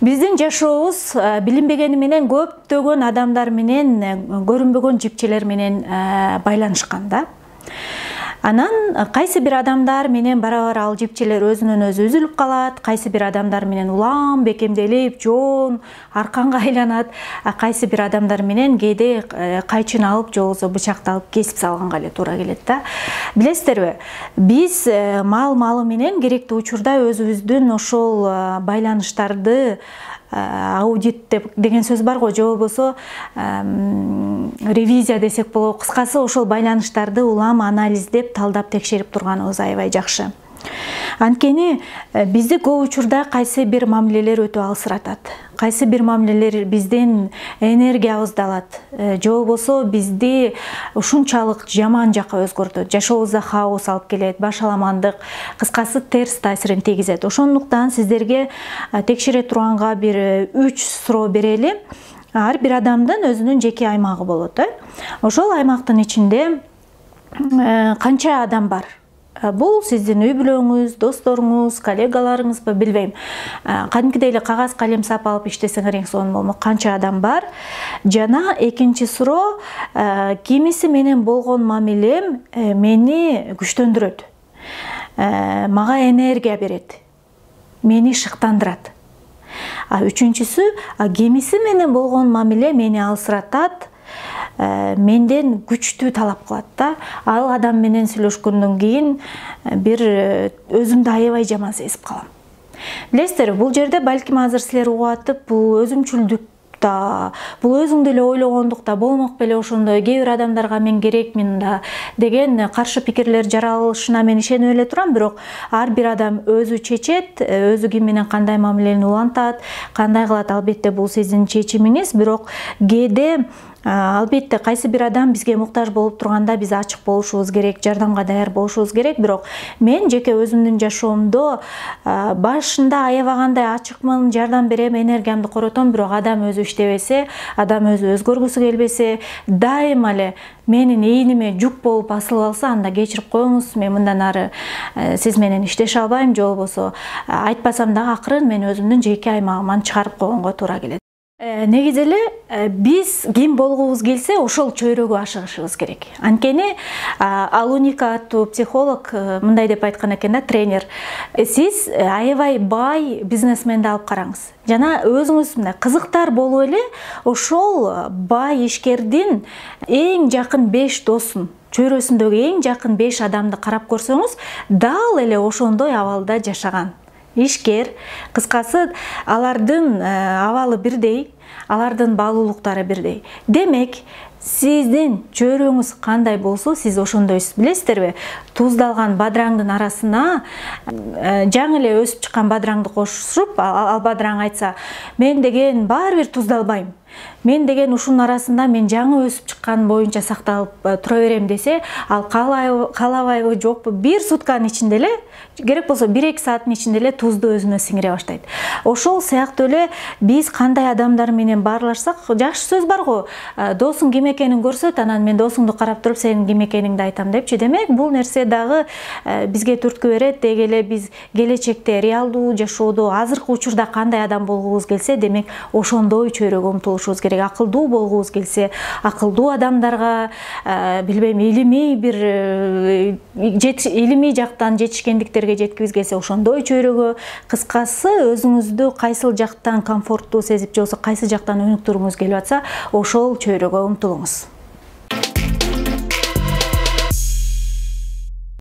Биздин жашообуз билинбегени менен көптөгөн адамдар менен, көрүнбөгөн жипчелер менен байланышкан да. Анан кайсы бир адамдар менен барабар ал жипчелер өзүнөн өзү үзүлүп калат, кайсы бир адамдар менен улам бекемделип, жоон арканга айланат, кайсы бир адамдар менен кээде кайчын алып же болбосо бычакты алып кесип салганга эле туура келет да. Билесиздерби, биз мал менен керектүү учурда өзүбүздүн ошол байланыштарды аудит деген сөз бар го, же болбосо ревизия десек болот. Кыскасы ошол байланыштарды улам анализдеп, талдап текшерип турганыбыз аябай жакшы. Анткени бизди көп учурда кайсы бир мамилелер өтө алсыратат. Кайсы бир мамилелер биздин энергиябызды алат, же болбосо бизди ушунчалык жаман жакка өзгөртөт, жашообузда хаос алып келет, башаламандык, кыскасы терс таасирин тийгизет. Ошондуктан сиздерге текшере турганга бир 3 суроо берели. Ар бир адамдын өзүнүн жеке аймагы болот. Ошол аймактын ичинде канча адам бар? Бул сиздин үй бүлөңүз, досторуңуз, коллегаларыңызбы, билбейм. Кадимкидей эле кагаз калем сап алып иштесеңер эң сонун болмок. Канча адам бар? Жана экинчи суроо, кимиси менен болгон мамилем мени күчтөндүрөт. Мага энергия берет. Мени шыктандырат. Үчүнчүсү, кимиси менен болгон мамиле мени алсыратат, менден күчтүү талап кылат да. Ал адам менен сүйлөшкөндөн кийин бир өзүмдү аябай жаман сезип калам. Билесиздер, бул жерде балким азыр силер угатып, бул өзүмчүлдүк да, бул өзүңдү эле ойлогондук да, болмок беле ошондой, кээ бир адамдарга мен керекмин да деген каршы пикирлер жаралышына мен ишенип эле турам, бирок ар бир адам өзү чечет, өзү ким менен кандай мамилени улантат, кандай кылат, албетте бул сиздин чечимиңиз, бирок кээде албетте кайсы бир адам бизге муктаж болуп турганда биз ачык болушубуз керек, жардамга даяр болушубуз керек, бирок мен жеке өзүмдүн жашоомдо башында аябагандай ачыкмын, жардам берем, энергиямды коротом, бирок адам өзү иштебесе, адам өзү өзгөргүсү келбесе, дайыма эле менин ийниме жүк болуп асылып алса, анда кечирип коюңуз, мен мындан ары сиз менен иштеше албайм, же болбосо айтпасам дагы акырын мен өзүмдүн жеке аймагыман чыгарып койгонго туура келет. Негизи эле биз ким болгубуз келсе, ошол чөйрөгө ашыгышыбыз керек. Анткени Алуника аттуу психолог мындай деп айткан экен да, тренер. Сиз аябай бай бизнесменди алып караңыз. Жана өзүңүз мындай кызыктар болуп эле ошол бай ишкердин эң жакын 5 досун, чөйрөсүндөгү эң жакын 5 адамды карап көрсөңүз, дал эле ошондой абалда жашаган ишкер. Кыскасы, алардын абалы бирдей, алардын баалуулуктары бирдей. Демек, сиздин чөйрөңүз кандай болсо, сиз ошондойсуз. Билесиздерби, туздалган бадыраңдын арасына жаңы эле өсүп чыккан бадыраңды кошуп, ал бадыраң айтса, мен деген баары бир туздалбайм, мен деген ушунун арасында мен жаңы өсүп чыккан боюнча сакталып тура берем десе, ал каалабайбы жокпу, бир сутканын ичинде эле, керек болсо 1-2 сааттын ичинде эле тузду өзүнө сиңире баштайт. Ошол сыяктуу эле биз кандай адамдар менен баарлашсак, жакшы сөз бар го, досуң ким экенин көрсөт, анан мен досуңду карап туруп сенин ким экениңди айтам депчи. Демек, бул нерсе дагы бизге түрткү берет. Деги эле биз келечекте реалдуу жашоодо азыркы учурда кандай адам болгубуз келсе, демек ошондой чөйрөгө умтулушубуз керек. Акылдуу болгубуз келсе, акылдуу адамдарга, билбейм, илимий жактан жетишкендиктерге жеткибиз келсе, ошондой чөйрөгө, кыскасы өзүңүздү кайсыл жактан комфорттуу сезип, же болбосо кайсы жактан өнүктүргүңүз келип атса, ошол чөйрөгө умтулуңуз.